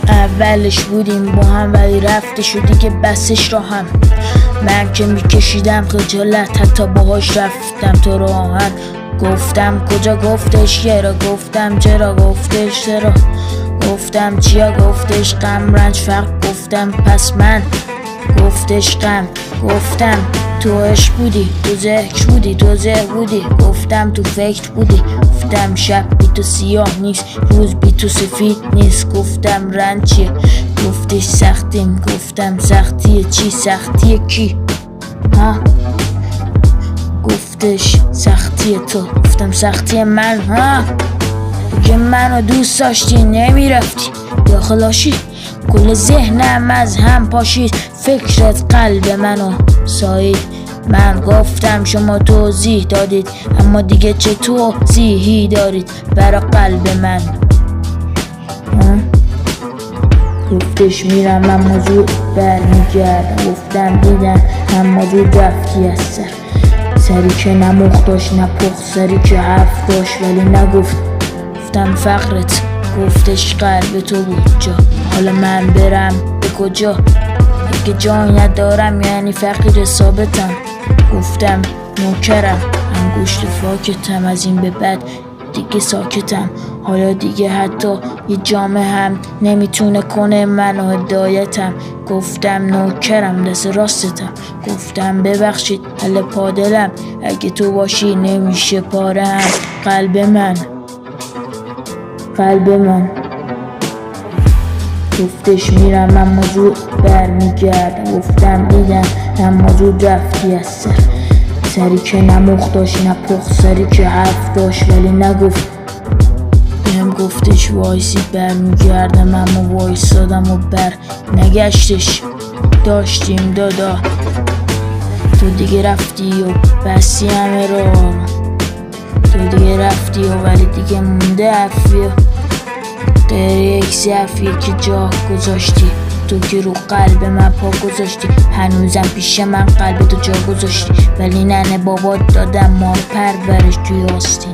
اولش بودیم با هم ولی رفته شدی که بسش را هم. من که میکشیدم خجالت حتی باهاش رفتم تو راهن. گفتم کجا گفتش چرا، گفتم چرا گفتش چرا، گفتم چیا گفتش غم رنج فقر، گفتم پس من گفتش غم. گفتم تو عشق بودی، تو ذکر بودی، تو ذکر بودی، گفتم تو فکر بودی. گفتم شب بی تو سیاه نیست، روز بی تو سفید نیست. گفتم رنج چیه، گفتش سختیم، گفتم سختیه چی، سختیه کی ها، گفتش سختی تو، گفتم سختی من ها. که منو دوست داشتی نمیرفتی داخلاشی، کل ذهنم از هم پاشید، فکرت قلب منو سایید. من گفتم شما توضیح دادید اما دیگه چه توضیحی دارید برا قلب من گفتش میرم اما زود برمیگردم، گفتم دیدم اما زود رفتی از سر. سری که نمخ داشت نپخ، سری که حرف داشت ولی نگفت. گفتم فقرت، گفتش قلب تو بود جا. حالا من برم به کجا، اگه جایی ندارم یعنی فقیر ثابتم. گفتم نوکرم، انگشت فاکتم، از این به بعد دیگه ساکتم. حالا دیگه حتی یه جامعه هم نمیتونه کنه منو هدایتم. گفتم نوکرم، دست راستتم. گفتم ببخشید حل پادلم، اگه تو باشی نمیشه پاره هم قلب من، قلب من. گفتش میرم اما زود برمیگردم، گفتم دیدم اما زود رفتی از سر. سری که نمخ داشت نپخ، سری که حرف داشت ولی نگفت. بهم گفتش وایسی برمیگردم اما وایسادم و بر نگشتش. داشتیم دادا تو دیگه رفتی و بسی همه رو، تو دیگه رفتی و ولی دیگه مونده عفی و غیر یک ضعفی که جا گذاشتی. تو که رو قلب من پا گذاشتی، هنوزم پیش من قلب تو جا گذاشتی. ولی ننه بابات دادم ما رو پرورش توی آستین.